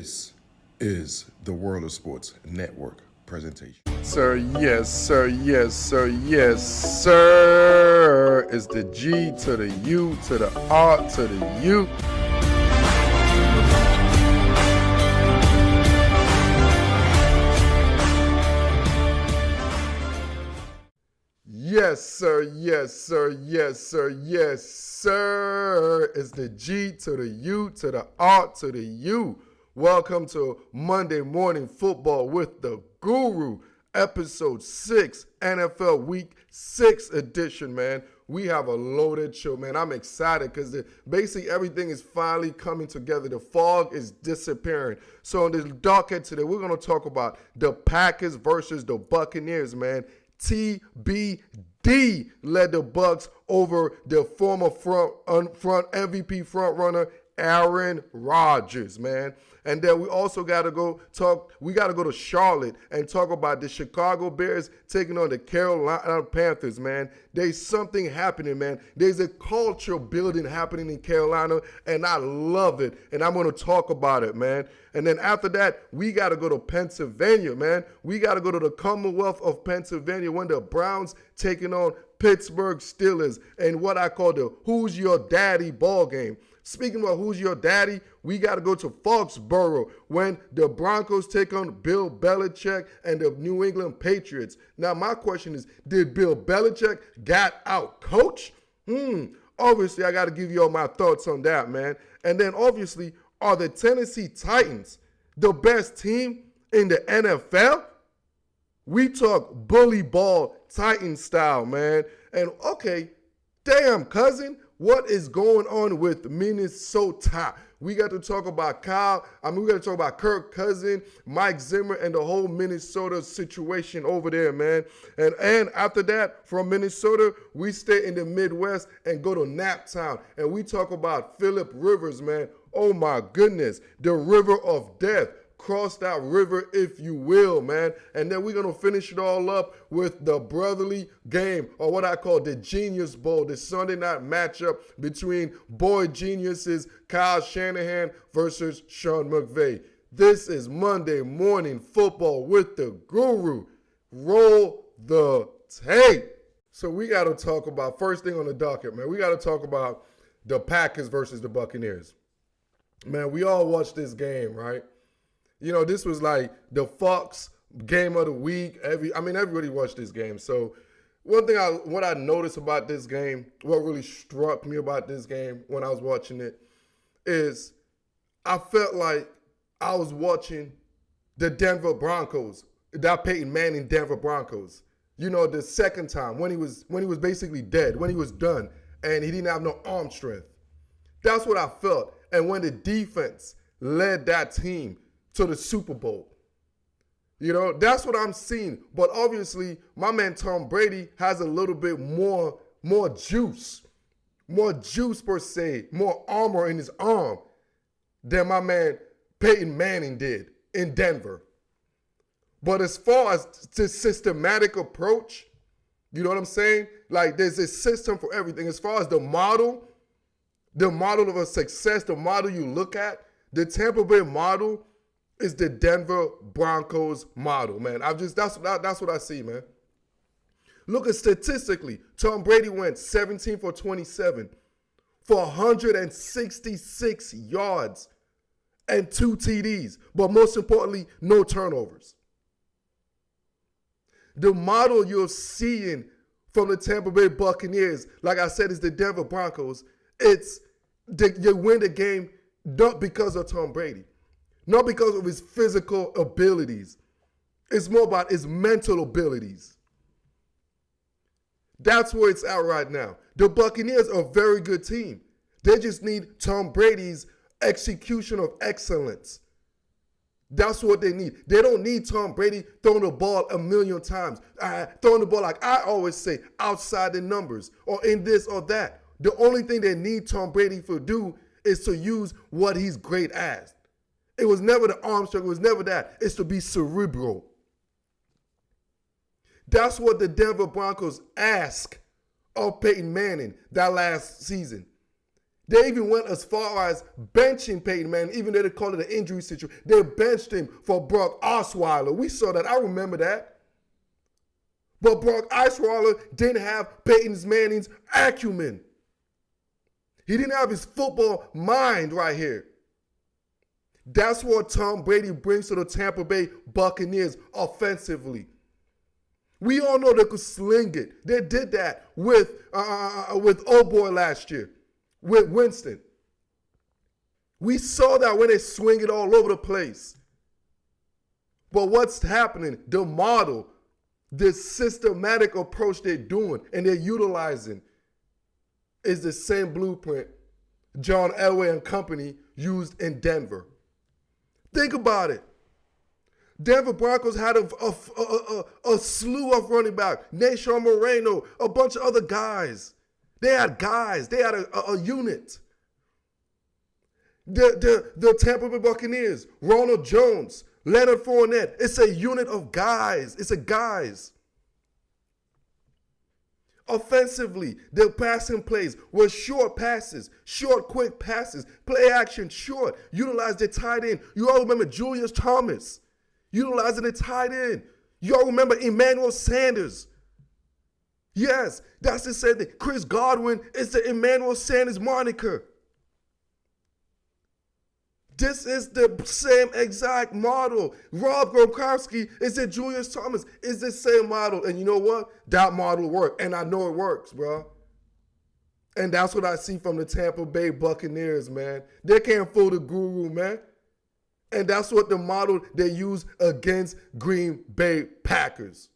This is the World of Sports Network presentation. Sir, yes, sir, yes, sir, yes, sir. It's the G to the U to the R to the U. Yes, sir, yes, sir, yes, sir, yes, sir. It's the G to the U to the R to the U. Welcome to Monday Morning Football with the Guru, episode 6, NFL Week 6 edition, man. We have a loaded show, man. I'm excited because basically everything is finally coming together. The fog is disappearing. So on this docket today, we're going to talk about the Packers versus the Buccaneers, man. TBD led the Bucs over the former front MVP frontrunner Aaron Rodgers, man. And then we also got to go to Charlotte and talk about the Chicago Bears taking on the Carolina Panthers, man. There's something happening, man. There's a culture building happening in Carolina, and I love it. And I'm going to talk about it, man. And then after that, we got to go to Pennsylvania, man. We got to go to the Commonwealth of Pennsylvania when the Browns taking on Pittsburgh Steelers and what I call the Who's Your Daddy ball game. Speaking about who's your daddy, we got to go to Foxborough when the Broncos take on Bill Belichick and the New England Patriots. Now, my question is, did Bill Belichick got out coach? Obviously, I got to give you all my thoughts on that, man. And then, obviously, are the Tennessee Titans the best team in the NFL? We talk bully ball Titan style, man. And, okay, damn, cousin. What is going on with Minnesota? We got to talk about we got to talk about Kirk Cousins, Mike Zimmer, and the whole Minnesota situation over there, man. And after that, from Minnesota, we stay in the Midwest and go to Naptown. And we talk about Phillip Rivers, man. Oh, my goodness. The river of death. Cross that river, if you will, man. And then we're going to finish it all up with the brotherly game, or what I call the Genius Bowl, the Sunday night matchup between boy geniuses Kyle Shanahan versus Sean McVay. This is Monday Morning Football with the Guru. Roll the tape. So we got to talk about, first thing on the docket, man, we got to talk about the Packers versus the Buccaneers. Man, we all watched this game, right? You know, this was like the Fox game of the week. Everybody watched this game. So what I noticed about this game, what really struck me about this game when I was watching it, is I felt like I was watching the Denver Broncos, that Peyton Manning Denver Broncos. You know, the second time when he was basically dead, when he was done, and he didn't have no arm strength. That's what I felt. And when the defense led that team to the Super Bowl. You know, that's what I'm seeing. But obviously, my man Tom Brady has a little bit more juice per se, more armor in his arm than my man Peyton Manning did in Denver. But as far as the systematic approach, you know what I'm saying? Like, there's a system for everything. As far as the model of a success, the model you look at, the Tampa Bay model is the Denver Broncos model, man. That's what I see, man. Look at statistically, Tom Brady went 17 for 27 for 166 yards and 2 TDs, but most importantly, no turnovers. The model you're seeing from the Tampa Bay Buccaneers, like I said, is the Denver Broncos. You win the game not because of Tom Brady. Not because of his physical abilities. It's more about his mental abilities. That's where it's at right now. The Buccaneers are a very good team. They just need Tom Brady's execution of excellence. That's what they need. They don't need Tom Brady throwing the ball a million times. Throwing the ball, like I always say, outside the numbers or in this or that. The only thing they need Tom Brady to do is to use what he's great at. It was never the arm strength. It was never that. It's to be cerebral. That's what the Denver Broncos ask of Peyton Manning that last season. They even went as far as benching Peyton Manning, even though they called it an injury situation. They benched him for Brock Osweiler. We saw that. I remember that. But Brock Osweiler didn't have Peyton Manning's acumen. He didn't have his football mind right here. That's what Tom Brady brings to the Tampa Bay Buccaneers offensively. We all know they could sling it. They did that with old boy last year, with Winston. We saw that when they swing it all over the place. But what's happening? The model, the systematic approach they're doing and they're utilizing is the same blueprint John Elway and company used in Denver. Think about it. Denver Broncos had a slew of running back. Nashawn Moreno, a bunch of other guys. They had guys. They had a unit. The Tampa Bay Buccaneers, Ronald Jones, Leonard Fournette. It's a unit of guys. It's a guys. Offensively, their passing plays were short passes, short, quick passes, play action, short. Utilize their tight end. You all remember Julius Thomas utilizing the tight end. You all remember Emmanuel Sanders. Yes, that's the same thing. Chris Godwin is the Emmanuel Sanders moniker. This is the same exact model. Rob Gronkowski is the Julius Thomas. It's the same model. And you know what? That model worked. And I know it works, bro. And that's what I see from the Tampa Bay Buccaneers, man. They can't fool the guru, man. And that's what the model they use against Green Bay Packers.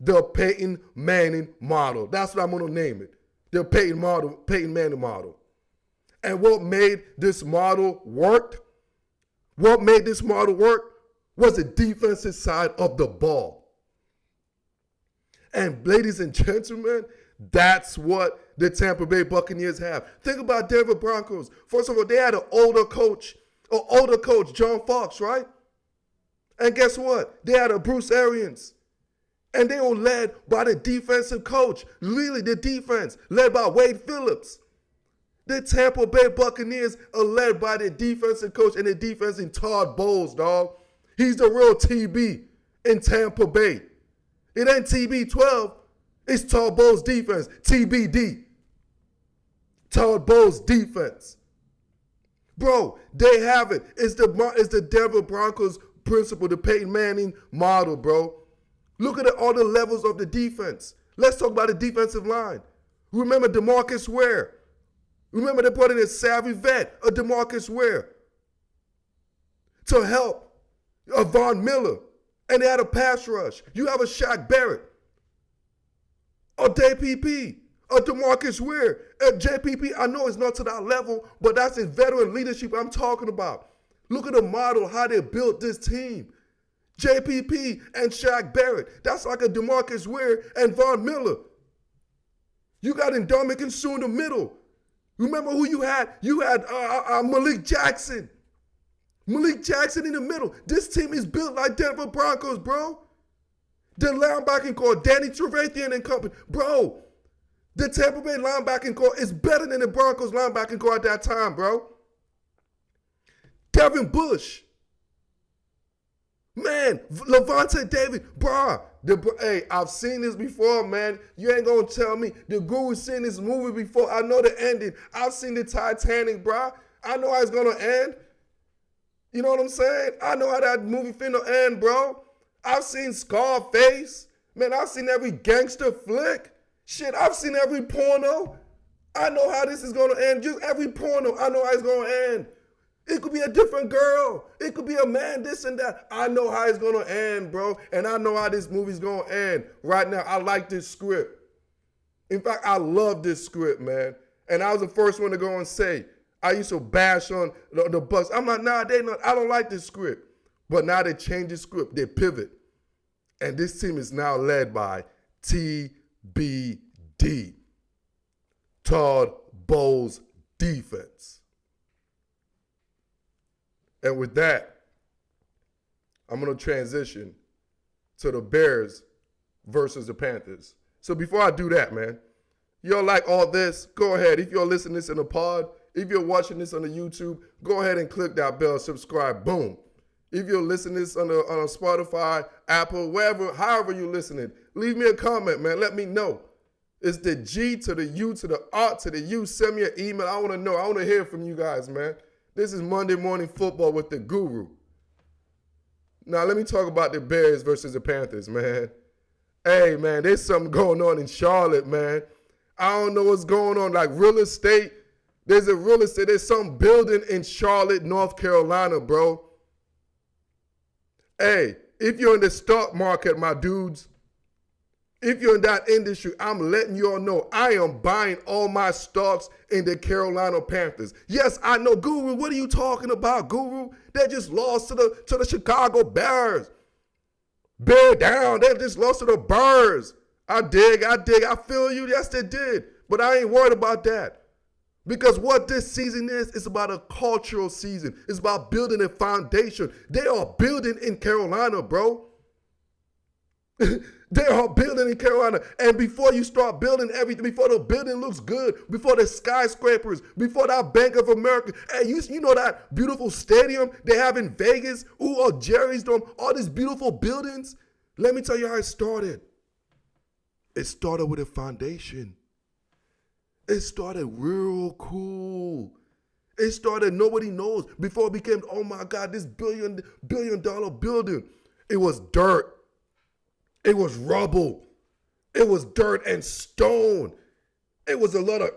The Peyton Manning model. That's what I'm going to name it. The Peyton Manning model. And what made this model work? What made this model work was the defensive side of the ball. And ladies and gentlemen, that's what the Tampa Bay Buccaneers have. Think about Denver Broncos. First of all, they had an older coach, John Fox, right? And guess what? They had a Bruce Arians. And they were led by the defensive coach, really the defense, led by Wade Phillips. The Tampa Bay Buccaneers are led by the defensive coach and the defense in Todd Bowles, dog. He's the real TB in Tampa Bay. It ain't TB12. It's Todd Bowles' defense, TBD. Todd Bowles' defense. Bro, they have it. It's the Denver Broncos principle, the Peyton Manning model, bro. Look at all the levels of the defense. Let's talk about the defensive line. Remember DeMarcus Ware. Remember they brought in a savvy vet, a DeMarcus Ware, to help Von Miller. And they had a pass rush. You have a Shaq Barrett, a JPP, a DeMarcus Ware. A JPP, I know it's not to that level, but that's his veteran leadership I'm talking about. Look at the model, how they built this team. JPP and Shaq Barrett. That's like a DeMarcus Ware and Von Miller. You got Ndamukong Suh in the middle. Remember who you had? You had Malik Jackson. Malik Jackson in the middle. This team is built like Denver Broncos, bro. The linebacking core, Danny Trevathan and company. Bro, the Tampa Bay linebacking core is better than the Broncos linebacking core at that time, bro. Devin Bush. Man, Levante David, bro. Hey, I've seen this before, man. You ain't gonna tell me. The Guru's seen this movie before. I know the ending. I've seen the Titanic, bro. I know how it's gonna end. You know what I'm saying? I know how that movie finna end, bro. I've seen Scarface. Man, I've seen every gangster flick. Shit, I've seen every porno. I know how this is gonna end. Just every porno, I know how it's gonna end. It could be a different girl. It could be a man, this and that. I know how it's going to end, bro. And I know how this movie's going to end. Right now, I like this script. In fact, I love this script, man. And I was the first one to go and say, I used to bash on the Bucs. I'm like, nah, I don't like this script. But now they change the script. They pivot. And this team is now led by TBD. Todd Bowles defense. And with that, I'm going to transition to the Bears versus the Panthers. So before I do that, man, Y'all like all this? Go ahead. If you're listening to this in a pod, if you're watching this on the YouTube, go ahead and click that bell, subscribe, boom. If you're listening to this on a Spotify, Apple, wherever, however you're listening, leave me a comment, man. Let me know. It's the G to the U to the R to the U. Send me an email. I want to know. I want to hear from you guys, man. This is Monday Morning Football with the Guru. Now, let me talk about the Bears versus the Panthers, man. Hey, man, there's something going on in Charlotte, man. I don't know what's going on. Like real estate, there's some building in Charlotte, North Carolina, bro. Hey, if you're in the stock market, my dudes, if you're in that industry, I'm letting you all know I am buying all my stocks in the Carolina Panthers. Yes, I know, Guru. What are you talking about, Guru? They just lost to the Chicago Bears. Bear down. They just lost to the Bears. I dig. I feel you. Yes, they did. But I ain't worried about that. Because what this season is, it's about a cultural season. It's about building a foundation. They are building in Carolina, bro. They are building in Carolina. And before you start building everything, before the building looks good, before the skyscrapers, before that Bank of America, and you know that beautiful stadium they have in Vegas, or Jerry's Dome, all these beautiful buildings. Let me tell you how it started. It started with a foundation. It started real cool. It started, nobody knows. Before it became, oh my God, this billion dollar building. It was dirt. It was rubble. It was dirt and stone. It was a lot of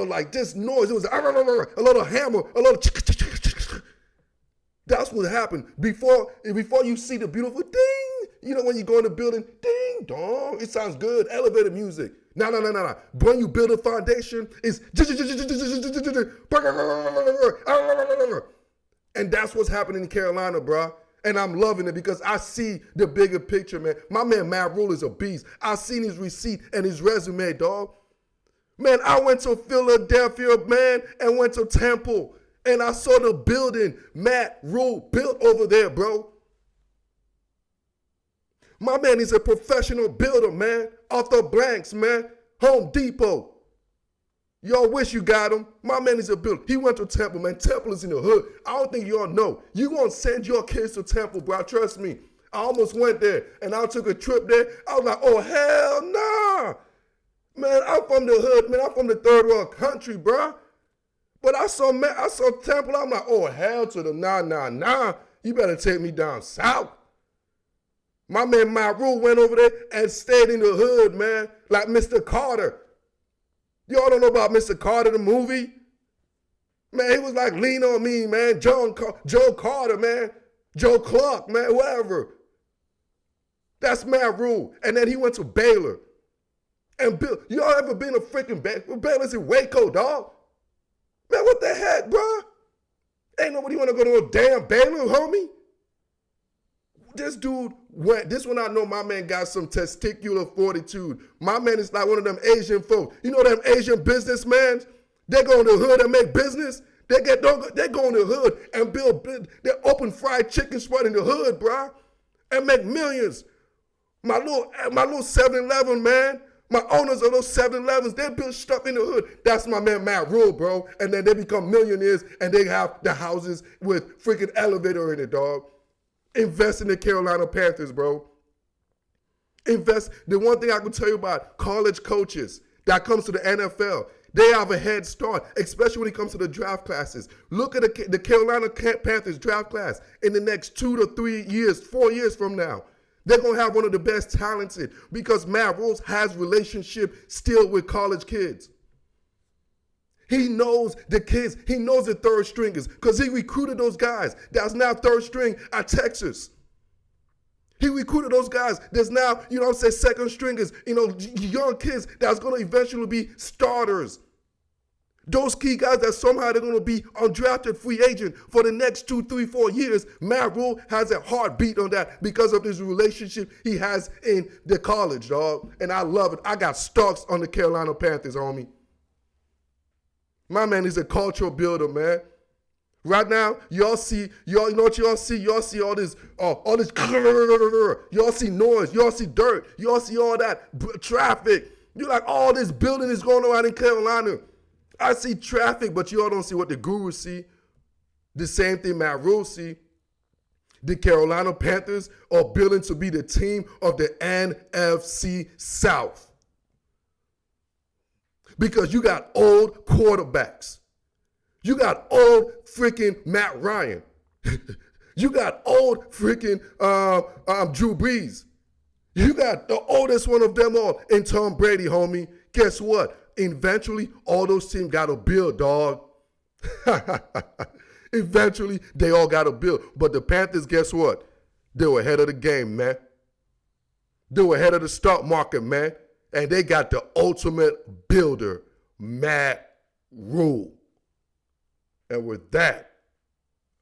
like this noise. It was a lot of hammer, a lot of That's what happened. Before you see the beautiful ding, you know when you go in the building, ding, dong, it sounds good, elevator music. No. When you build a foundation, it's and that's what's happening in Carolina, bro. And I'm loving it because I see the bigger picture, man. My man, Matt Rule, is a beast. I seen his receipt and his resume, dog. Man, I went to Philadelphia, man, and went to Temple. And I saw the building Matt Rule built over there, bro. My man is a professional builder, man. Off the blanks, man. Home Depot. Y'all wish you got him. My man is a builder. He went to Temple, man. Temple is in the hood. I don't think y'all know. You gonna send your kids to Temple, bro. Trust me. I almost went there, and I took a trip there. I was like, oh, hell nah. Man, I'm from the hood, man. I'm from the third world country, bro. But I saw Temple. I'm like, oh, hell to the nah. You better take me down south. My man, Matt Rule, went over there and stayed in the hood, man, like Mr. Carter. Y'all don't know about Mr. Carter, the movie? Man, he was like, lean on me, man. Joe Carter, man. Joe Clark, man, whatever. That's Matt Rule. And then he went to Baylor. And y'all ever been a freaking Baylor? Baylor's in Waco, dog. Man, what the heck, bro? Ain't nobody want to go to a damn Baylor, homie. This dude went, this one I know my man got some testicular fortitude. My man is like one of them Asian folks. You know them Asian businessmen? They go in the hood and make business. They go in the hood and they open fried chicken spot in the hood, bro, and make millions. My little 7-Eleven, man. My owners of those 7-Elevens, they build stuff in the hood. That's my man Matt Rule, bro. And then they become millionaires and they have the houses with freaking elevator in it, dog. Invest in the Carolina Panthers, bro. Invest. The one thing I can tell you about college coaches that comes to the NFL, they have a head start, especially when it comes to the draft classes. Look at the Carolina Panthers draft class in the next 2 to 3 years, 4 years from now. They're going to have one of the best talented because Matt Rule has relationship still with college kids. He knows the kids. He knows the third stringers because he recruited those guys. That's now third string at Texas. He recruited those guys. There's now, second stringers, young kids that's going to eventually be starters. Those key guys that somehow they're going to be undrafted free agent for the next 2, 3, 4 years. Matt Rule has a heartbeat on that because of his relationship he has in the college, dog. And I love it. I got stocks on the Carolina Panthers, homie. My man is a cultural builder, man. Right now, y'all you know what y'all see? Y'all see all this, y'all see noise, y'all see dirt, y'all see all that traffic. You like all this building is going around in Carolina. I see traffic, but y'all don't see what the gurus see. The same thing Matt Rule see. The Carolina Panthers are building to be the team of the NFC South. Because you got old quarterbacks. You got old freaking Matt Ryan. You got old freaking Drew Brees. You got the oldest one of them all in Tom Brady, homie. Guess what? Eventually, all those teams got to build, dog. Eventually, they all got to build. But the Panthers, guess what? They were ahead of the game, man. They were ahead of the stock market, man. And they got the ultimate builder, Matt Rule. And with that,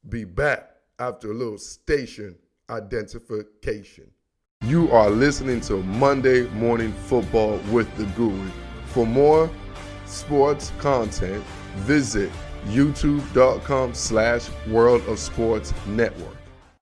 be back after a little station identification. You are listening to Monday Morning Football with the Guru. For more sports content, visit youtube.com/World of Sports Network.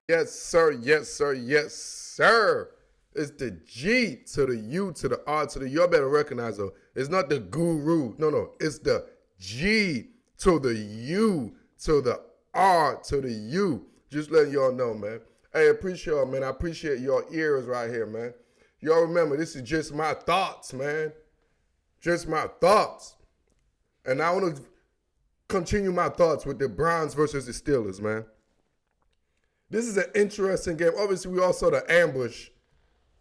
Yes, sir. Yes, sir. Yes, sir. It's the G to the U to the R to the U. Y'all better recognize it. It's not the guru. No. It's the G to the U to the R to the U. Just letting y'all know, man. Hey, appreciate y'all, man. I appreciate your ears right here, man. Y'all remember, this is just my thoughts, man. Just my thoughts. And I want to continue my thoughts with the Browns versus the Steelers, man. This is an interesting game. Obviously, we all saw the ambush.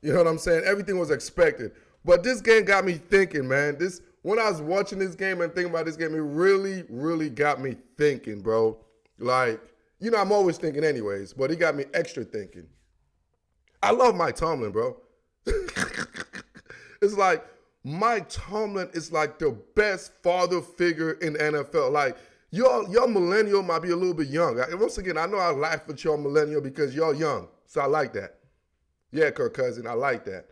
You know what I'm saying? Everything was expected. But this game got me thinking, man. When I was watching this game and thinking about this game, it really, really got me thinking, bro. Like, you know, I'm always thinking anyways, but it got me extra thinking. I love Mike Tomlin, bro. It's like Mike Tomlin is like the best father figure in the NFL. Like, y'all millennial might be a little bit young. Once again, I know I laugh at y'all millennial because y'all young, so I like that. Yeah, Kirk Cousin, I like that.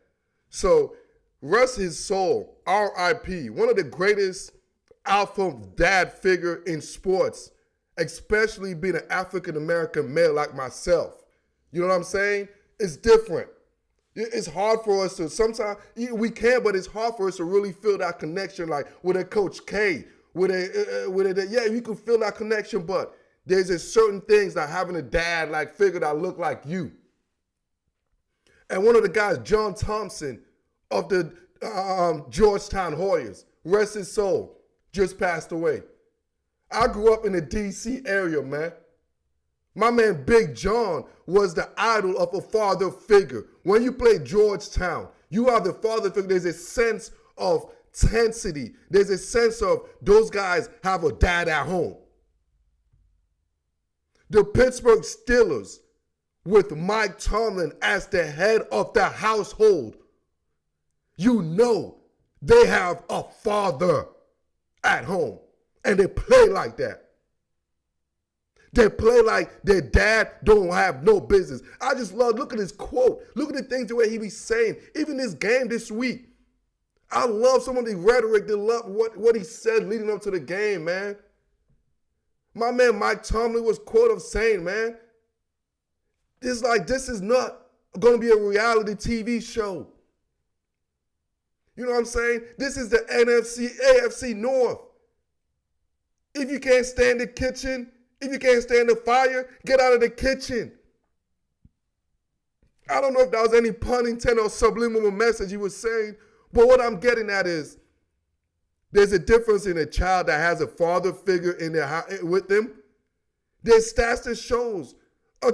So, rest his soul, R.I.P., one of the greatest alpha dad figure in sports, especially being an African-American male like myself. You know what I'm saying? It's different. It's hard for us to, sometimes we can, but it's hard for us to really feel that connection, like with a Coach K, yeah, you can feel that connection, but there's just certain things like having a dad, like figure that look like you. And one of the guys, John Thompson of the Georgetown Hoyas, rest his soul, just passed away. I grew up in the D.C. area, man. My man Big John was the idol of a father figure. When you play Georgetown, you are the father figure. There's a sense of intensity. There's a sense of those guys have a dad at home. The Pittsburgh Steelers, with Mike Tomlin as the head of the household, you know they have a father at home. And they play like that. They play like their dad don't have no business. I just look at his quote. Look at the things the way he be saying. Even this game this week. I love some of the rhetoric. They love what he said leading up to the game, man. My man Mike Tomlin was quote of saying, man, this is not going to be a reality TV show. You know what I'm saying? This is the NFC, AFC North. If you can't stand the kitchen, if you can't stand the fire, get out of the kitchen. I don't know if that was any pun intended or subliminal message he was saying, but what I'm getting at is there's a difference in a child that has a father figure in their house with them. There's stats that shows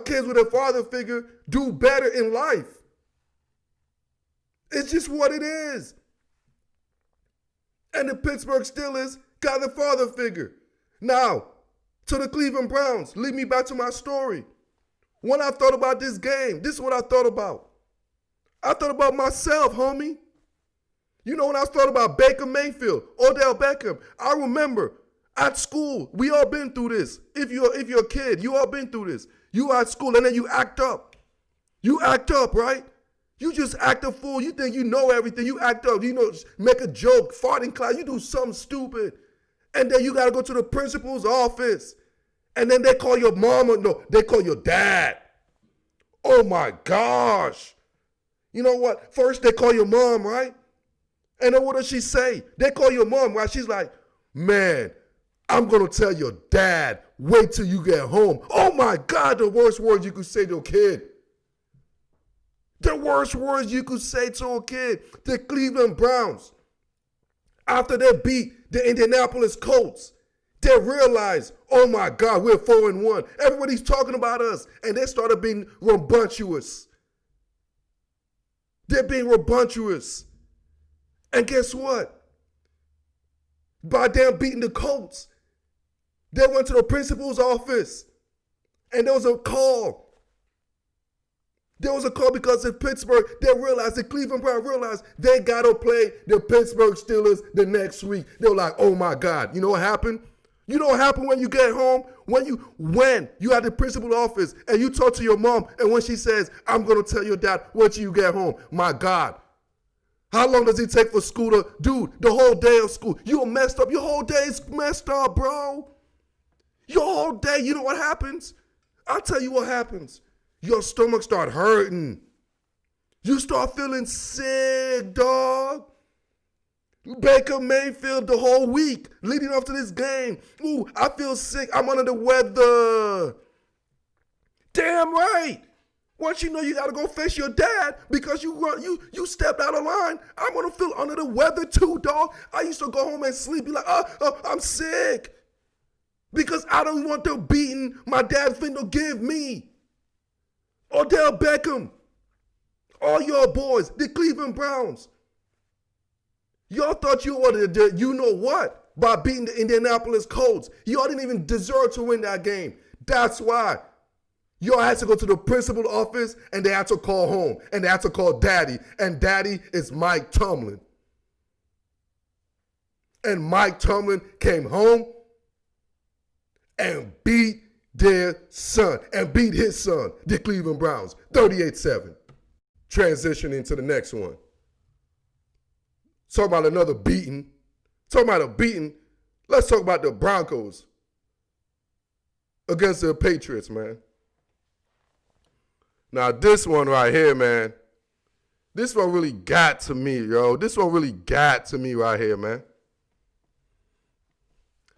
kids with a father figure do better in life. It's just what it is. And the Pittsburgh Steelers got the father figure. Now, to the Cleveland Browns, lead me back to my story. When I thought about this game, this is what I thought about. I thought about myself, homie. You know, when I thought about Baker Mayfield, Odell Beckham, I remember at school, we all been through this. If you're a kid, you all been through this. You are at school and then you act up. You act up, right? You just act a fool. You think you know everything. You act up. You know, make a joke, fart in class. You do something stupid. And then you got to go to the principal's office. And then they call your mama, no, they call your dad. Oh my gosh. You know what? First they call your mom, right? And then what does she say? They call your mom, right? She's like, man, I'm going to tell your dad, wait till you get home. Oh my God, the worst words you could say to a kid. The worst words you could say to a kid. The Cleveland Browns, after they beat the Indianapolis Colts, they realized, oh my God, we're 4-1. Everybody's talking about us. And they started being rambunctious. They're being rambunctious. And guess what? By them beating the Colts, they went to the principal's office. And there was a call. There was a call because in Pittsburgh, they realized, the Cleveland Browns realized they got to play the Pittsburgh Steelers the next week. They were like, oh my God. You know what happened? You know what happened when you get home? When you at the principal's office and you talk to your mom, and when she says, I'm going to tell your dad, once you get home, my God. How long does it take for school to, dude, the whole day of school? You're messed up. Your whole day is messed up, bro. Your whole day, you know what happens? I'll tell you what happens. Your stomach start hurting. You start feeling sick, dog. Baker Mayfield the whole week leading up to this game. Ooh, I feel sick. I'm under the weather. Damn right. Once you know you got to go face your dad because you stepped out of line, I'm going to feel under the weather too, dog. I used to go home and sleep, be like, I'm sick. Because I don't want the beating my dad finna give me. Odell Beckham, all your boys, the Cleveland Browns. Y'all thought you wanted to do, you know what, by beating the Indianapolis Colts. Y'all didn't even deserve to win that game. That's why. Y'all had to go to the principal's office and they had to call home and they had to call daddy. And daddy is Mike Tomlin. And Mike Tomlin came home and beat their son and beat his son, the Cleveland Browns, 38-7. Transitioning to the next one. Talk about another beating. Talk about a beating. Let's talk about the Broncos against the Patriots, man. Now, this one right here, man, this one really got to me, yo. This one really got to me right here, man.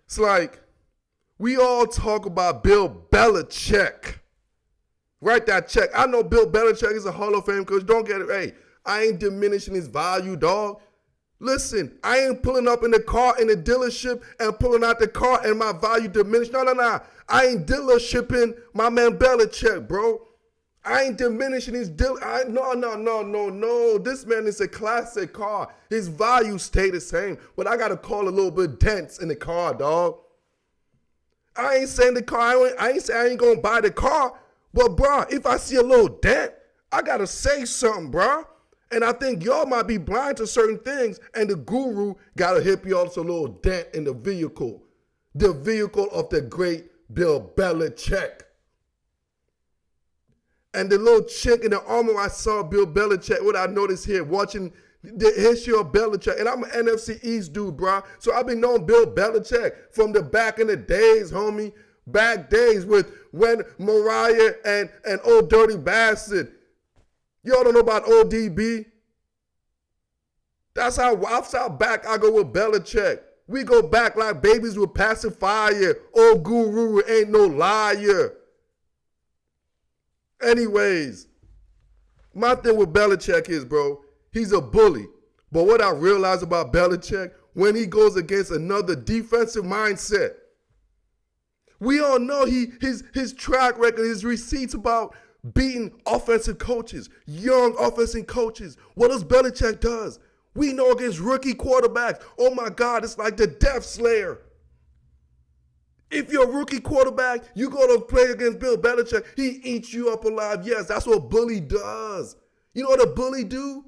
It's like we all talk about Bill Belichick. Write that check. I know Bill Belichick is a Hall of Fame coach. Don't get it. Hey, I ain't diminishing his value, dog. Listen, I ain't pulling up in the car in the dealership and pulling out the car and my value diminished. No. I ain't dealershipping my man Belichick, bro. I ain't diminishing his deal. No. This man is a classic car. His value stay the same, but I got to call a little bit dents in the car, dog. I ain't saying the car. I ain't saying I ain't going to buy the car, but, bro, if I see a little dent, I got to say something, bro. And I think y'all might be blind to certain things, and the guru got to hit you also a little dent in the vehicle of the great Bill Belichick. And the little chink in the armor I saw Bill Belichick, what I noticed here, watching the history of Belichick. And I'm an NFC East dude, bro. So I've been knowing Bill Belichick from the back in the days, homie. Back days with when Mariah and Old Dirty Bastard. Y'all don't know about ODB? That's how back I go with Belichick. We go back like babies with pacifier. Old guru ain't no liar. Anyways, my thing with Belichick is, bro, he's a bully. But what I realize about Belichick, when he goes against another defensive mindset, we all know his track record, his receipts about beating offensive coaches, young offensive coaches. What does Belichick does? We know against rookie quarterbacks, oh my God, it's like the Death Slayer. If you're a rookie quarterback, you go to play against Bill Belichick, he eats you up alive. Yes, that's what a bully does. You know what a bully do?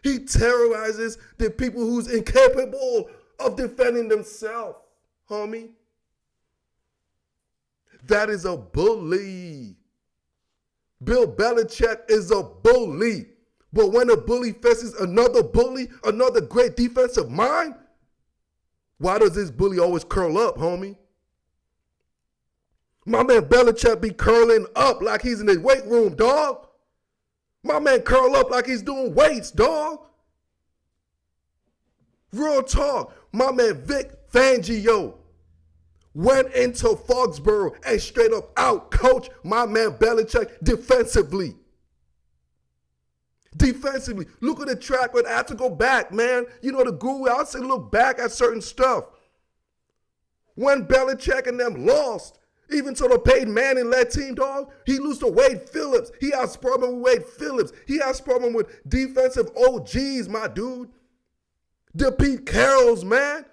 He terrorizes the people who's incapable of defending themselves, homie. That is a bully. Bill Belichick is a bully. But when a bully faces another bully, another great defensive mind, why does this bully always curl up, homie? My man Belichick be curling up like he's in the weight room, dog. My man curl up like he's doing weights, dog. Real talk. My man Vic Fangio went into Foxborough and straight up out-coached my man Belichick defensively. Defensively. Look at the track record. I have to go back, man. You know the guru, I'll say look back at certain stuff. When Belichick and them lost, even to the Peyton Manning-led team, dog, he lost to Wade Phillips. He has problem with Wade Phillips. He has problem with defensive OGs, my dude. The Pete Carrolls, man.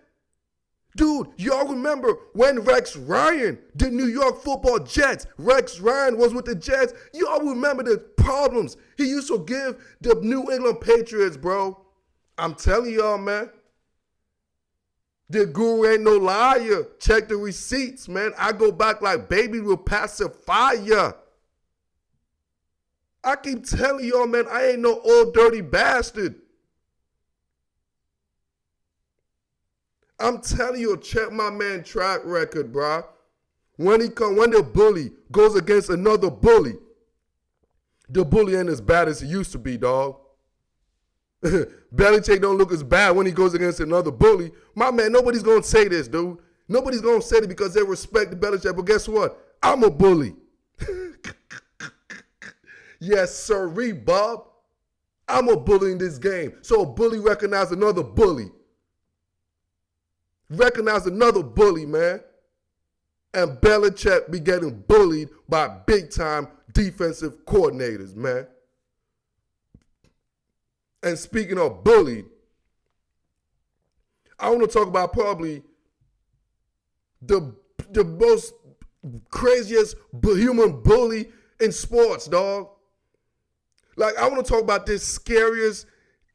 Dude, y'all remember when Rex Ryan, the New York Football Jets, Rex Ryan was with the Jets. Y'all remember the problems he used to give the New England Patriots, bro. I'm telling y'all, man. The guru ain't no liar. Check the receipts, man. I go back like baby will pacify ya. I keep telling y'all, man, I ain't no old dirty bastard. I'm telling you, check my man track record, bro. When the bully goes against another bully, the bully ain't as bad as he used to be, dog. Belichick don't look as bad when he goes against another bully. My man, nobody's going to say this, dude. Nobody's going to say it because they respect the Belichick. But guess what? I'm a bully. Yes, sirree, Bob. I'm a bully in this game. So a bully recognize another bully. Recognize another bully, man. And Belichick be getting bullied by big-time defensive coordinators, man. And speaking of bullied, I want to talk about probably the most craziest human bully in sports, dog. Like, I want to talk about this scariest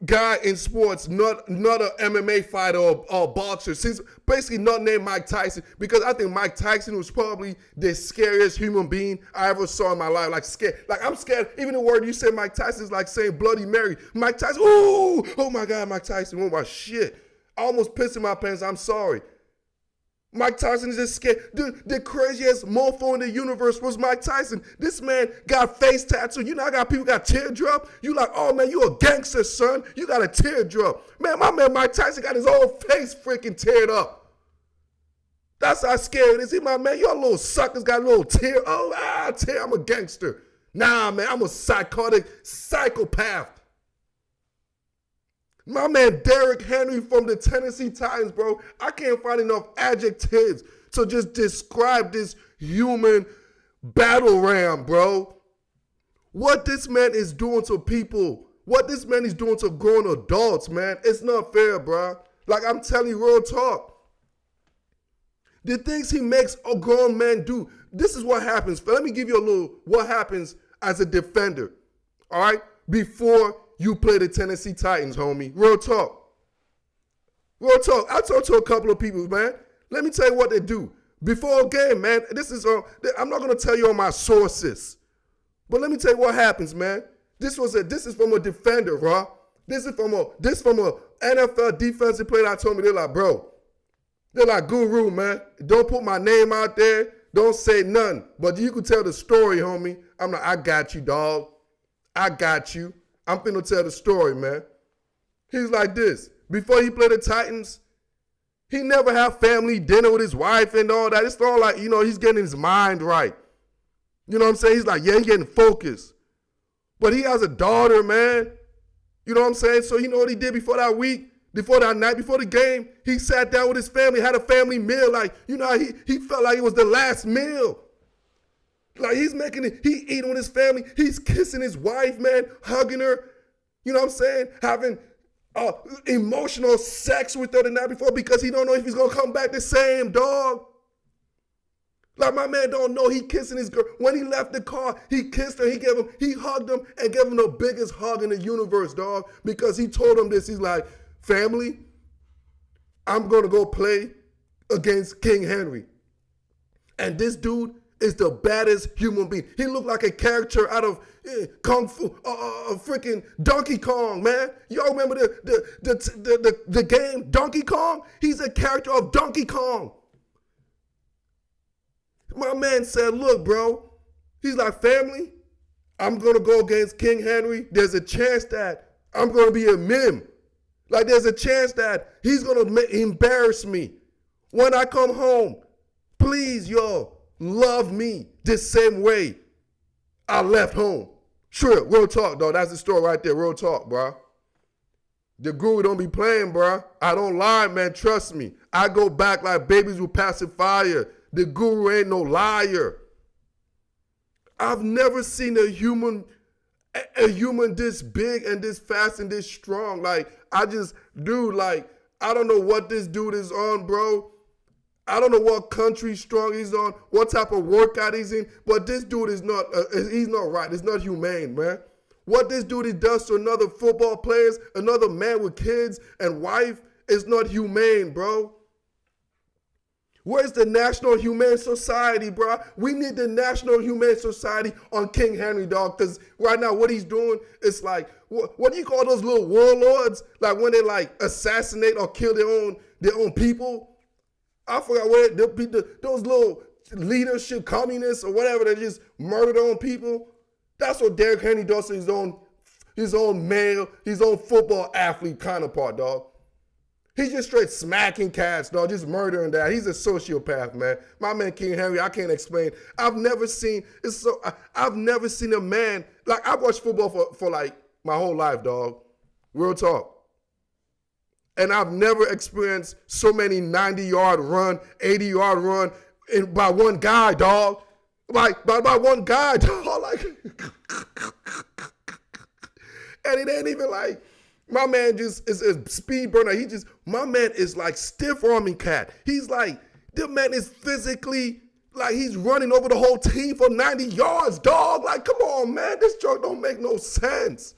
guy in sports, not an MMA fighter or boxer, since basically not named Mike Tyson, because I think Mike Tyson was probably the scariest human being I ever saw in my life. Like scared, like I'm scared. Even the word you said, Mike Tyson, is like saying Bloody Mary. Mike Tyson, ooh, oh my God, Mike Tyson, oh my shit. I almost pissed in my pants. I'm sorry. Mike Tyson is just scared. The craziest mofo in the universe was Mike Tyson. This man got face tattoo. You know, I got people got teardrop. You like, oh man, you a gangster, son. You got a teardrop. Man, my man Mike Tyson got his whole face freaking teared up. That's how scary it is. See, my man, y'all little suckers got a little tear. Oh, tear, I'm a gangster. Nah, man, I'm a psychotic psychopath. My man Derrick Henry from the Tennessee Titans, bro. I can't find enough adjectives to just describe this human battle ram, bro. What this man is doing to people, what this man is doing to grown adults, man, it's not fair, bro. Like, I'm telling you, real talk. The things he makes a grown man do, this is what happens. Let me give you a little what happens as a defender, all right? Before you play the Tennessee Titans, homie. Real talk. Real talk. I talked to a couple of people, man. Let me tell you what they do. Before a game, man, I'm not going to tell you all my sources. But let me tell you what happens, man. This is from a defender, bro. This is from a NFL defensive player that told me, they're like, bro, they're like, guru, man. Don't put my name out there. Don't say nothing. But you can tell the story, homie. I'm like, I got you, dog. I got you. I'm finna tell the story, man. He's like this. Before he played the Titans, he never had family dinner with his wife and all that. It's all like, you know, he's getting his mind right. You know what I'm saying? He's like, yeah, he's getting focused. But he has a daughter, man. You know what I'm saying? So you know what he did before that week, before that night, before the game? He sat down with his family, had a family meal. Like, you know, he felt like it was the last meal. Like, he's making it, he eating with his family. He's kissing his wife, man, hugging her. You know what I'm saying? Having emotional sex with her the night before because he don't know if he's going to come back the same, dog. Like, my man don't know he kissing his girl. When he left the car, he kissed her. He hugged him and gave him the biggest hug in the universe, dog, because he told him this. He's like, family, I'm going to go play against King Henry. And this dude is the baddest human being. He looked like a character out of Kung Fu, freaking Donkey Kong, man. Y'all remember the game Donkey Kong? He's a character of Donkey Kong. My man said, look, bro, he's like, family, I'm going to go against King Henry. There's a chance that I'm going to be a meme. Like, there's a chance that he's going to embarrass me. When I come home, please, y'all, love me the same way I left home. Sure, real talk, dog. That's the story right there. Real talk, bro. The guru don't be playing, bro. I don't lie, man. Trust me. I go back like babies with pacifier. The guru ain't no liar. I've never seen a human this big and this fast and this strong. Like, I don't know what this dude is on, bro. I don't know what country strong he's on, what type of workout he's in, but this dude is not, he's not right. It's not humane, man. What this dude does to another football players, another man with kids and wife, is not humane, bro. Where's the National Humane Society, bro? We need the National Humane Society on King Henry, dog, because right now what he's doing is like, what do you call those little warlords? Like when they like assassinate or kill their own people? I forgot what those little leadership communists or whatever that just murder their own people. That's what Derrick Henry does to his own male, his own football athlete counterpart, dog. He's just straight smacking cats, dog, just murdering that. He's a sociopath, man. My man King Henry, I can't explain. I've never seen a man, like I've watched football for like my whole life, dog. Real talk. And I've never experienced so many 90-yard run, 80-yard run by one guy, dog. By one guy, dog. Like, and it ain't even like, my man just is a speed burner. My man is like stiff arming cat. He's like, the man is physically, like he's running over the whole team for 90 yards, dog. Like, come on, man. This joke don't make no sense.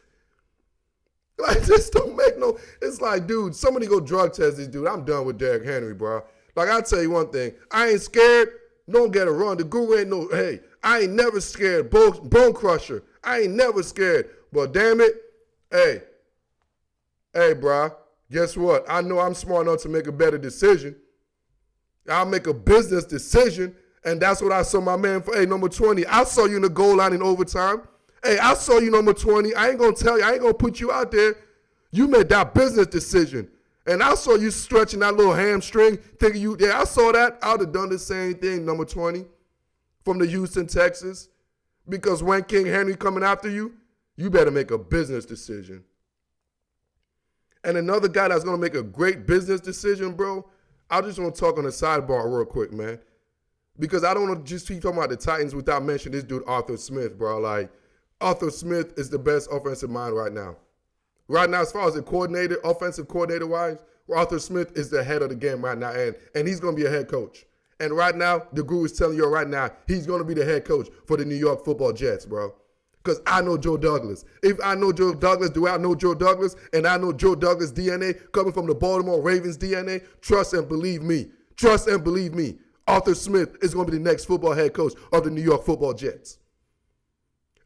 Like, this don't make no, it's like, dude, somebody go drug test this dude. I'm done with Derrick Henry, bro. Like, I'll tell you one thing. I ain't scared. Don't get it wrong. The guru ain't no, hey, I ain't never scared. Bone crusher. I ain't never scared. But damn it, hey, bro, guess what? I know I'm smart enough to make a better decision. I'll make a business decision, and that's what I saw my man for. Hey, number 20, I saw you in the goal line in overtime. Hey, I saw you number 20. I ain't going to tell you. I ain't going to put you out there. You made that business decision. And I saw you stretching that little hamstring, thinking I saw that. I would have done the same thing, number 20, from the Houston, Texas. Because when King Henry coming after you, you better make a business decision. And another guy that's going to make a great business decision, bro, I just want to talk on the sidebar real quick, man. Because I don't want to just keep talking about the Titans without mentioning this dude, Arthur Smith, bro. Like, Arthur Smith is the best offensive mind right now. Right now, as far as the coordinator, offensive coordinator-wise, Arthur Smith is the head of the game right now, and he's going to be a head coach. And right now, the guru is telling you right now, he's going to be the head coach for the New York Football Jets, bro. Because I know Joe Douglas. If I know Joe Douglas, do I know Joe Douglas? And I know Joe Douglas' DNA coming from the Baltimore Ravens DNA. Trust and believe me. Trust and believe me. Arthur Smith is going to be the next football head coach of the New York Football Jets.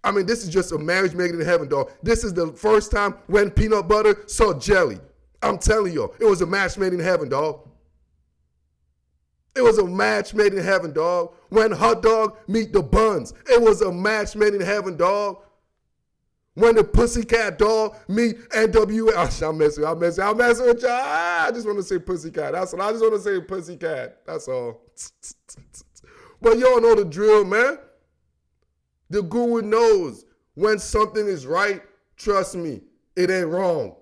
I mean, this is just a marriage made in heaven, dog. This is the first time when peanut butter saw jelly. I'm telling you, it was a match made in heaven, dog. It was a match made in heaven, dog. When hot dog meet the buns, it was a match made in heaven, dog. When the pussycat dog meet NWA. I'm messing with y'all. I just want to say pussycat. That's all. I just want to say pussycat. That's all. But y'all know the drill, man. The guru knows when something is right, trust me, it ain't wrong.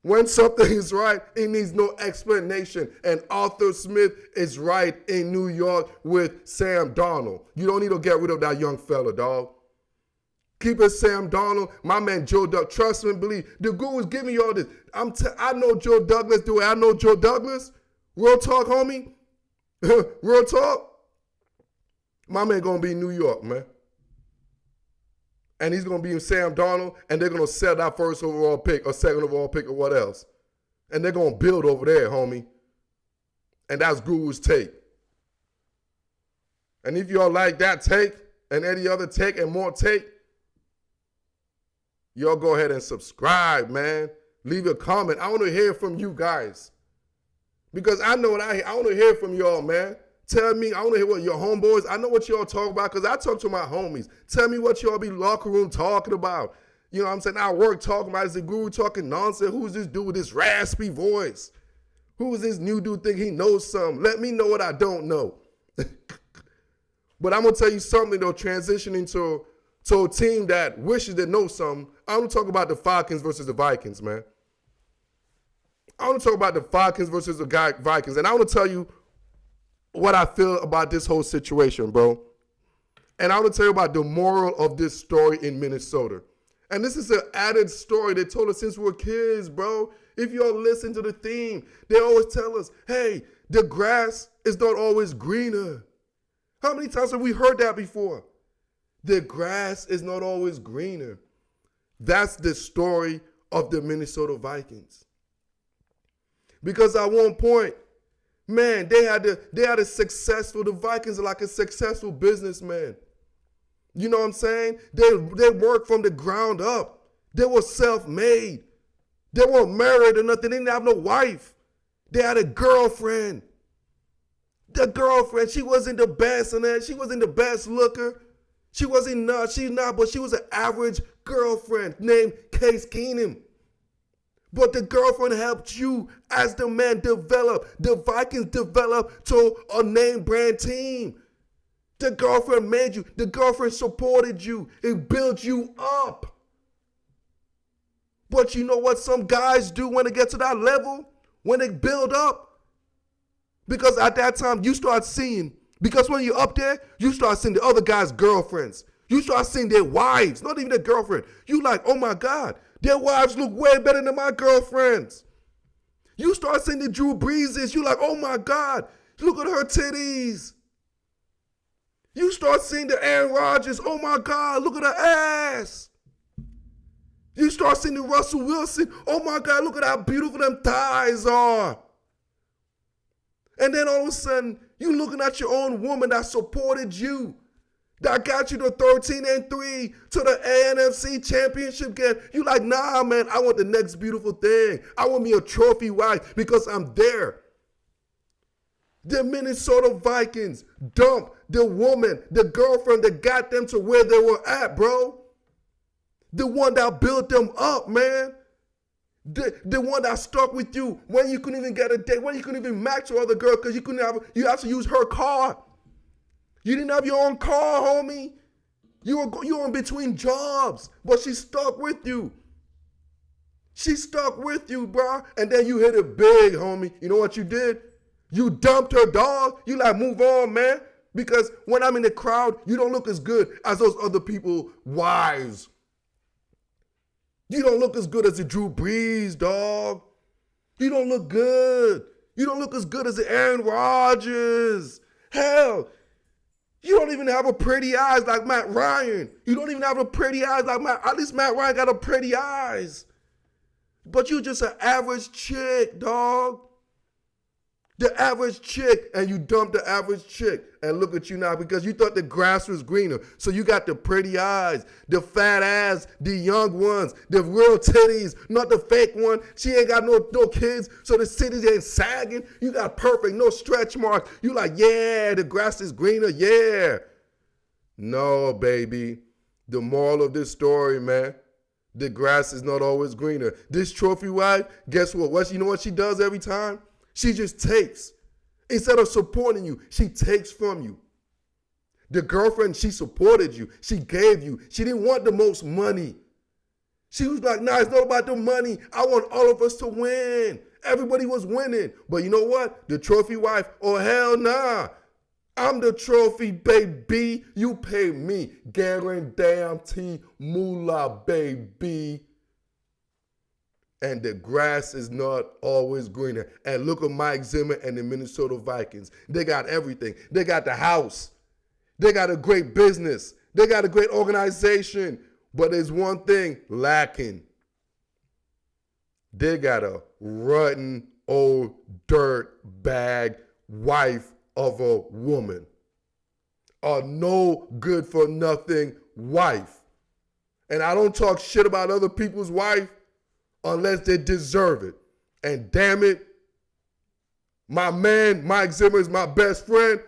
When something is right, it needs no explanation. And Arthur Smith is right in New York with Sam Darnold. You don't need to get rid of that young fella, dog. Keep it Sam Darnold, my man Joe Douglas. Trust me and believe. The guru's giving you all this. I know Joe Douglas. Do I know Joe Douglas? Real talk, homie. Real talk. My man going to be in New York, man. And he's going to be in Sam Darnold, and they're going to sell that first overall pick or second overall pick or what else. And they're going to build over there, homie. And that's Guru's take. And if y'all like that take and any other take and more take, y'all go ahead and subscribe, man. Leave a comment. I want to hear from you guys. Because I know what I want to hear from y'all, man. Tell me, I want to hear what your homeboys, I know what y'all talk about because I talk to my homies. Tell me what y'all be locker room talking about. You know what I'm saying? I work talking about, is the guru talking nonsense? Who's this dude with this raspy voice? Who is this new dude think he knows something? Let me know what I don't know. But I'm going to tell you something, though, transitioning to a team that wishes they know something. I'm going to talk about the Falcons versus the Vikings, man. I want to talk about the Falcons versus the Vikings. And I want to tell you what I feel about this whole situation, bro. And I want to tell you about the moral of this story in Minnesota. And this is an added story they told us since we were kids, bro. If you all listen to the theme, they always tell us, hey, the grass is not always greener. How many times have we heard that before? The grass is not always greener. That's the story of the Minnesota Vikings. Because at one point, man, they had a successful, the Vikings are like a successful businessman. You know what I'm saying? They worked from the ground up. They were self-made. They weren't married or nothing. They didn't have no wife. They had a girlfriend. The girlfriend, she wasn't the best and that. She wasn't the best looker. She wasn't not, she's not, but she was an average girlfriend named Case Keenum. But the girlfriend helped you as the man develop. The Vikings developed to a name brand team. The girlfriend made you. The girlfriend supported you. It built you up. But you know what some guys do when they get to that level? When they build up? Because at that time, you start seeing, because when you're up there, you start seeing the other guys' girlfriends. You start seeing their wives, not even their girlfriend. You like, oh my God, their wives look way better than my girlfriends. You start seeing the Drew Breeses. You like, oh my God, look at her titties. You start seeing the Aaron Rodgers. Oh my God, look at her ass. You start seeing the Russell Wilson. Oh my God, look at how beautiful them thighs are. And then all of a sudden, you looking at your own woman that supported you, that got you to 13-3 to the NFC Championship game. You like, nah, man, I want the next beautiful thing. I want me a trophy wife because I'm there. The Minnesota Vikings dumped the woman, the girlfriend that got them to where they were at, bro. The one that built them up, man. The one that stuck with you when you couldn't even get a date, when you couldn't even match with other girl because you had to use her car. You didn't have your own car, homie. You were in between jobs, but she stuck with you. She stuck with you, bro. And then you hit it big, homie. You know what you did? You dumped her dog. You like, move on, man. Because when I'm in the crowd, you don't look as good as those other people's wives. You don't look as good as the Drew Brees, dog. You don't look good. You don't look as good as the Aaron Rodgers. Hell, you don't even have a pretty eyes like Matt Ryan. You don't even have a pretty eyes like at least Matt Ryan got a pretty eyes. But you just an average chick, dog. The average chick, and you dumped the average chick. And look at you now because you thought the grass was greener. So you got the pretty eyes, the fat ass, the young ones, the real titties, not the fake one. She ain't got no kids, so the titties ain't sagging. You got perfect, no stretch marks. You like, yeah, the grass is greener, yeah. No, baby. The moral of this story, man, the grass is not always greener. This trophy wife, guess what? You know what she does every time? She just takes. Instead of supporting you, she takes from you. The girlfriend, she supported you. She gave you. She didn't want the most money. She was like, nah, it's not about the money. I want all of us to win. Everybody was winning. But you know what? The trophy wife, oh, hell nah. I'm the trophy, baby. You pay me. Guarantee moolah, baby. And the grass is not always greener. And look at Mike Zimmer and the Minnesota Vikings. They got everything. They got the house. They got a great business. They got a great organization. But there's one thing lacking. They got a rotten old dirt bag wife of a woman. A no good for nothing wife. And I don't talk shit about other people's wife unless they deserve it. And damn it, my man, Mike Zimmer is my best friend.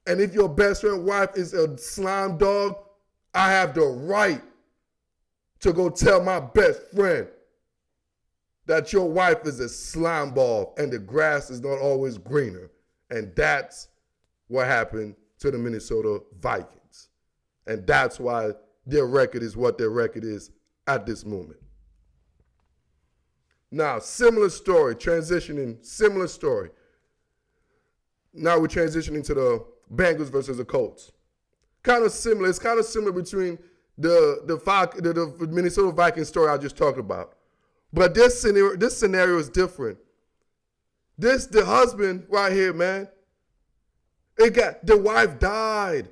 And if your best friend wife is a slime dog, I have the right to go tell my best friend that your wife is a slime ball and the grass is not always greener. And that's what happened to the Minnesota Vikings. And that's why their record is what their record is at this moment. Now, similar story. Now we're transitioning to the Bengals versus the Colts. Kind of similar. It's kind of similar between the Minnesota Vikings story I just talked about. But this scenario is different. The husband right here, man, the wife died.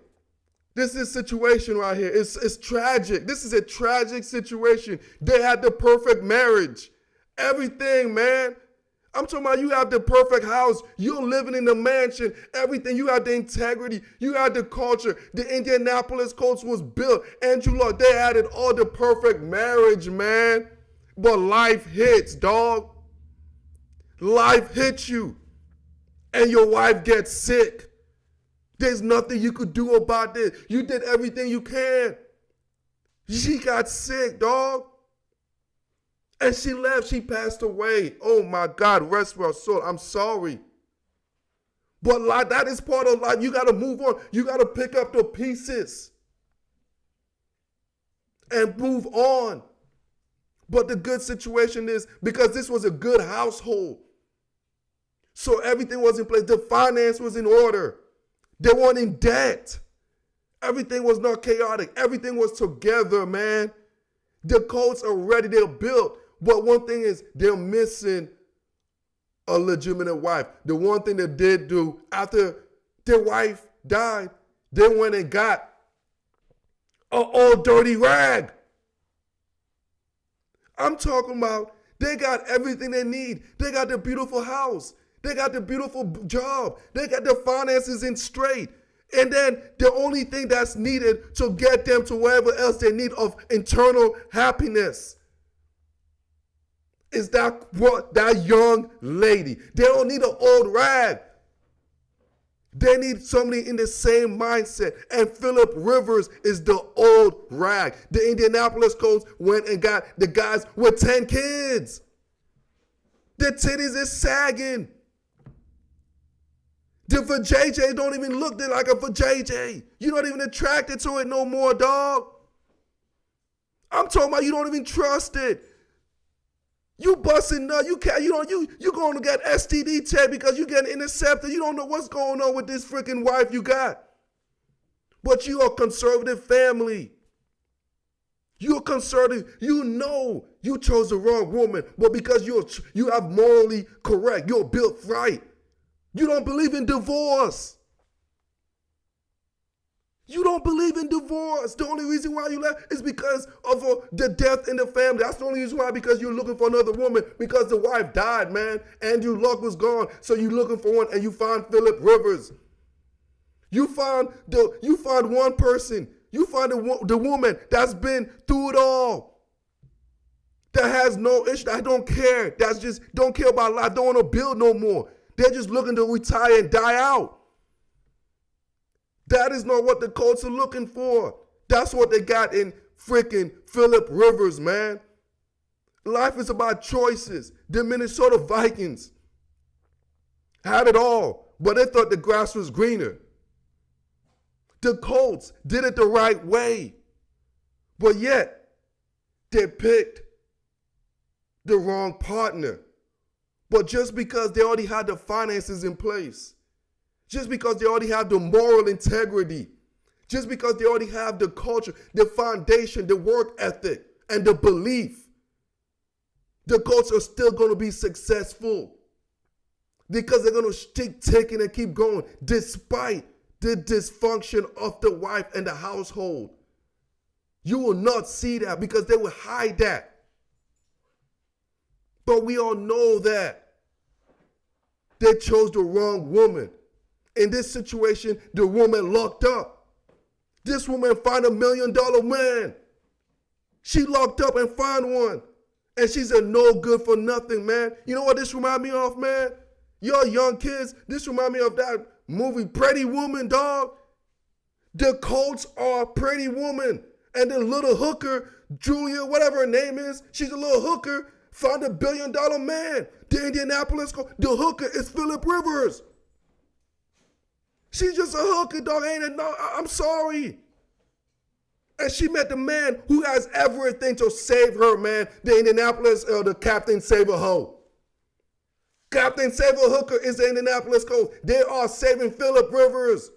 This is a situation right here. It's tragic. This is a tragic situation. They had the perfect marriage. Everything, man. I'm talking about you have the perfect house. You're living in the mansion. Everything. You have the integrity. You have the culture. The Indianapolis Colts was built. Andrew Luck, they had it all, the perfect marriage, man. But life hits, dog. Life hits you. And your wife gets sick. There's nothing you could do about this. You did everything you can. She got sick, dog. And she left. She passed away. Oh, my God. Rest her soul. I'm sorry. But like, that is part of life. You got to move on. You got to pick up the pieces and move on. But the good situation is because this was a good household. So everything was in place. The finance was in order. They weren't in debt. Everything was not chaotic. Everything was together, man. The Colts are ready. They're built. But one thing is they're missing a legitimate wife. The one thing they did do after their wife died, they went and got an old dirty rag. I'm talking about they got everything they need. They got the beautiful house. They got the beautiful job. They got the finances in straight. And then the only thing that's needed to get them to wherever else they need of internal happiness is that young lady. They don't need an old rag. They need somebody in the same mindset. And Phillip Rivers is the old rag. The Indianapolis Colts went and got the guys with 10 kids. Their titties is sagging. The vajayjay don't even look like a vajayjay. You're not even attracted to it no more, dog. I'm talking about you don't even trust it. You busting nut. You going to get STD test because you getting intercepted. You don't know what's going on with this freaking wife you got. But you are a conservative family. You're conservative. You know you chose the wrong woman, but because you have morally correct, you're built right. You don't believe in divorce. You don't believe in divorce. The only reason why you left is because of the death in the family. That's the only reason why, because you're looking for another woman, because the wife died, man. Andrew Luck was gone, so you're looking for one, and you found Phillip Rivers. You found one person. You find the woman that's been through it all, that has no issue, that don't care, that's just don't care about life, don't want to build no more. They're just looking to retire and die out. That is not what the Colts are looking for. That's what they got in freaking Phillip Rivers, man. Life is about choices. The Minnesota Vikings had it all, but they thought the grass was greener. The Colts did it the right way, but yet they picked the wrong partner. But just because they already had the finances in place, just because they already have the moral integrity, just because they already have the culture, the foundation, the work ethic, and the belief, the Colts are still going to be successful because they're going to keep ticking and keep going despite the dysfunction of the wife and the household. You will not see that because they will hide that. But we all know that they chose the wrong woman. In this situation, the woman locked up. This woman found $1 million man. She locked up and found one. And she's a no good for nothing, man. You know what this remind me of, man? Y'all young kids, this remind me of that movie Pretty Woman, dog. The Colts are Pretty Woman. And the little hooker, Julia, whatever her name is, she's a little hooker, found $1 billion man. The Indianapolis Colts, the hooker is Phillip Rivers. She's just a hooker, dog. I'm sorry. And she met the man who has everything to save her, man. The Indianapolis, the Captain Save a Hoe. Captain Save a Hooker is the Indianapolis Colts. They are saving Phillip Rivers.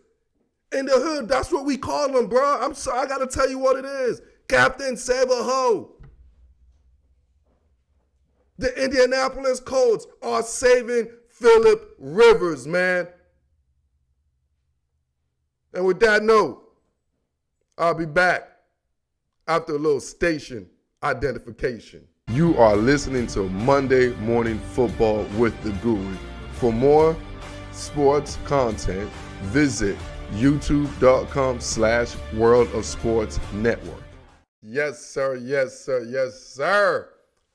In the hood, that's what we call them, bro. I'm sorry, I got to tell you what it is. Captain Save a Hoe. The Indianapolis Colts are saving Phillip Rivers, man. And with that note, I'll be back after a little station identification. You are listening to Monday Morning Football with the Guru. For more sports content, visit youtube.com/World of Sports Network. Yes, sir. Yes, sir. Yes, sir.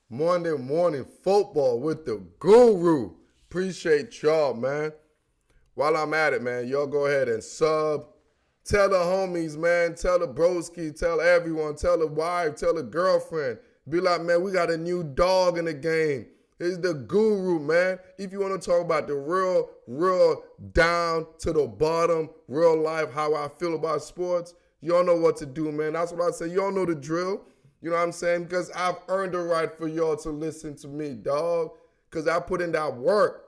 Monday Morning Football with the Guru. Appreciate y'all, man. While I'm at it, man, y'all go ahead and sub. Tell the homies, man. Tell the broski. Tell everyone. Tell the wife. Tell the girlfriend. Be like, man, we got a new dog in the game. It's the Guru, man. If you want to talk about the real down to the bottom, real life, how I feel about sports, y'all know what to do, man. That's what I say. Y'all know the drill. You know what I'm saying? Because I've earned the right for y'all to listen to me, dog. Because I put in that work.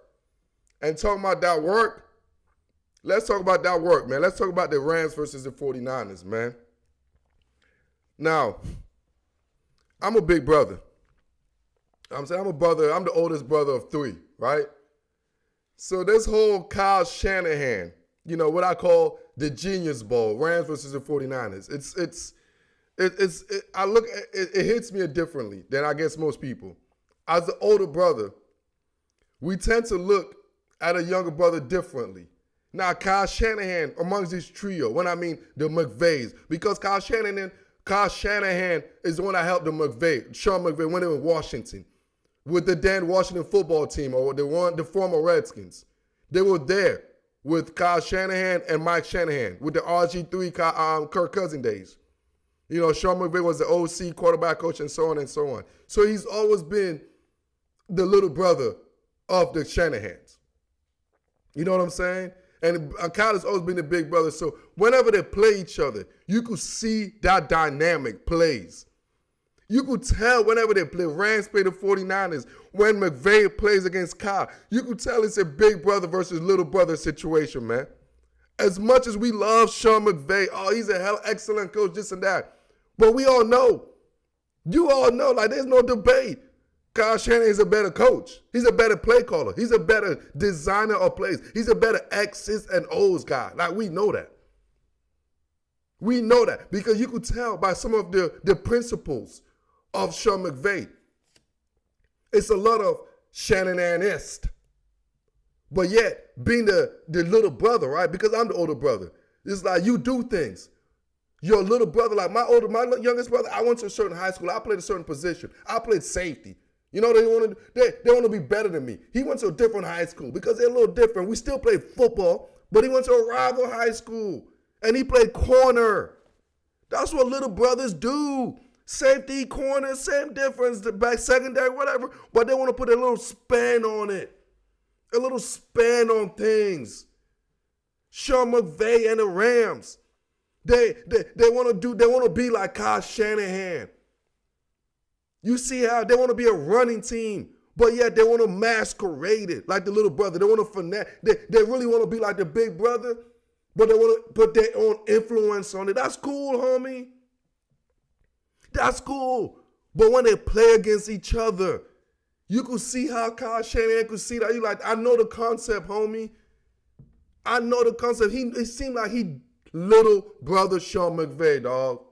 And talking about that work, let's talk about that work, man. Let's talk about the Rams versus the 49ers, man. Now, I'm a big brother. I'm a brother. I'm the oldest brother of 3, right? So this whole Kyle Shanahan, you know, what I call the Genius Bowl, Rams versus the 49ers. It hits me differently than I guess most people. As the older brother, we tend to look at a younger brother differently. Now, Kyle Shanahan amongst this trio, when I mean the McVays, because Kyle Shanahan is the one that helped Sean McVay when they were in Washington with the then Washington football team or the former Redskins. They were there with Kyle Shanahan and Mike Shanahan with the RG3 Kirk Cousins days. You know, Sean McVay was the OC, quarterback coach, and so on and so on. So he's always been the little brother of the Shanahans. You know what I'm saying? And Kyle has always been the big brother. So whenever they play each other, you could see that dynamic plays. You could tell whenever they play, Rams play the 49ers, when McVay plays against Kyle, you could tell it's a big brother versus little brother situation, man. As much as we love Sean McVay, he's a excellent coach, this and that. But we all know, you all know, like there's no debate. Kyle Shanahan is a better coach. He's a better play caller. He's a better designer of plays. He's a better X's and O's guy. Like, we know that. We know that because you could tell by some of the principles of Sean McVay. It's a lot of Shanahan-est. But yet, being the little brother, right? Because I'm the older brother. It's like you do things. Your little brother, like my youngest brother, I went to a certain high school. I played a certain position. I played safety. You know, they want to be better than me. He went to a different high school because they're a little different. We still played football, but he went to a rival high school, and he played corner. That's what little brothers do. Safety, corner, same difference, the back, secondary, whatever, but they want to put a little spin on it, a little spin on things. Sean McVay and the Rams, they want to be like Kyle Shanahan. You see how they want to be a running team, but yet they want to masquerade it like the little brother. They want to finesse. They really want to be like the big brother, but they want to put their own influence on it. That's cool, homie. That's cool. But when they play against each other, you could see how Kyle Shanahan could see that. You like, I know the concept, homie. I know the concept. It seemed like he little brother Sean McVay, dog.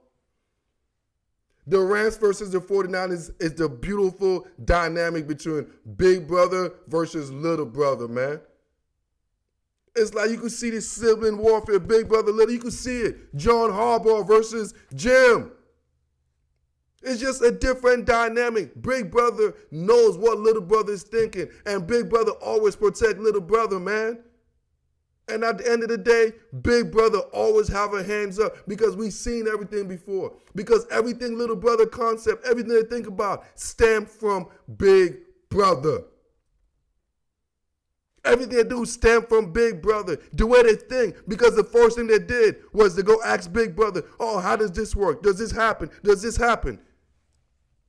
The Rams versus the 49ers is the beautiful dynamic between big brother versus little brother, man. It's like you could see this sibling warfare, big brother, little. You could see it. John Harbaugh versus Jim. It's just a different dynamic. Big brother knows what little brother is thinking, and big brother always protect little brother, man. And at the end of the day, big brother always have her hands up because we've seen everything before. Because everything little brother concept, everything they think about stem from big brother. Everything they do stem from big brother. The way they think. Because the first thing they did was to go ask big brother, oh, how does this work? Does this happen? Does this happen?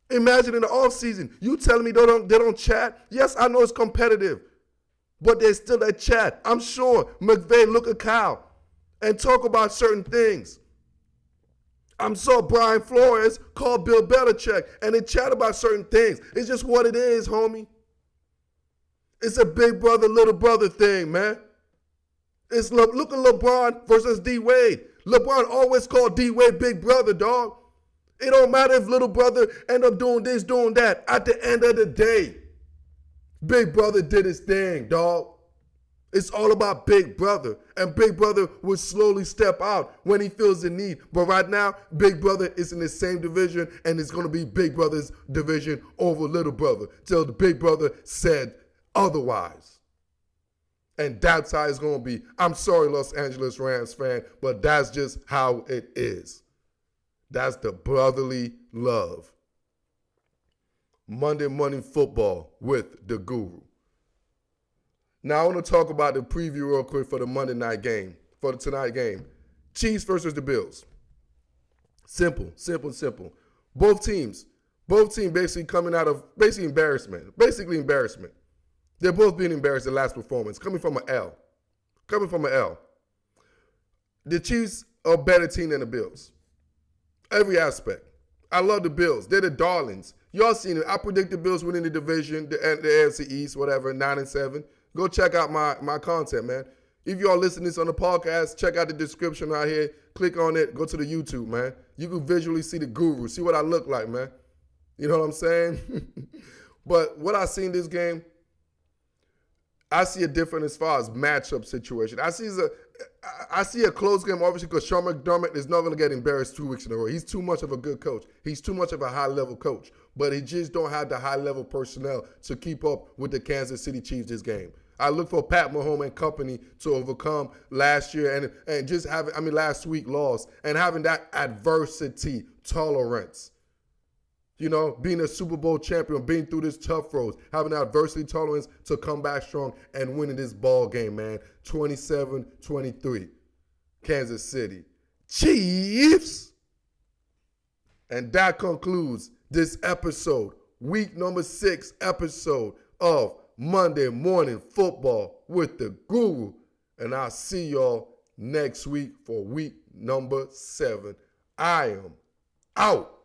Imagine in the offseason, you telling me they don't chat? Yes, I know it's competitive. But there's still that chat. I'm sure McVay look at Kyle and talk about certain things. I'm sure Brian Flores called Bill Belichick and they chat about certain things. It's just what it is, homie. It's a big brother, little brother thing, man. It's look at LeBron versus D Wade. LeBron always called D Wade big brother, dog. It don't matter if little brother end up doing this, doing that. At the end of the day, big brother did his thing, dog. It's all about big brother. And big brother will slowly step out when he feels the need. But right now, big brother is in the same division, and it's going to be big brother's division over little brother till the big brother said otherwise. And that's how it's going to be. I'm sorry, Los Angeles Rams fan, but that's just how it is. That's the brotherly love. Monday morning football with the guru. Now I want to talk about the preview real quick for the Monday night game, for the tonight game. Chiefs versus the Bills. Simple. Both teams basically coming out of embarrassment. They're both being embarrassed in the last performance, coming from an L. The Chiefs are a better team than the Bills. Every aspect. I love the Bills. They're the darlings. Y'all seen it. I predict the Bills winning the division, the AFC East, whatever, 9-7. Go check out my content, man. If y'all listen to this on the podcast, check out the description right here. Click on it. Go to the YouTube, man. You can visually see the guru. See what I look like, man. You know what I'm saying? But what I seen this game, I see a different as far as matchup situation. I see a close game, obviously, because Sean McDermott is not going to get embarrassed 2 weeks in a row. He's too much of a good coach. He's too much of a high-level coach. But he just don't have the high-level personnel to keep up with the Kansas City Chiefs this game. I look for Pat Mahomes and company to overcome last year and just last week loss and having that adversity tolerance. You know, being a Super Bowl champion, being through this tough road, having that adversity tolerance to come back strong and winning this ball game, man. 27-23, Kansas City Chiefs. And that concludes this episode, week number 6 episode of Monday Morning Football with the Guru. And I'll see y'all next week for week number 7. I am out.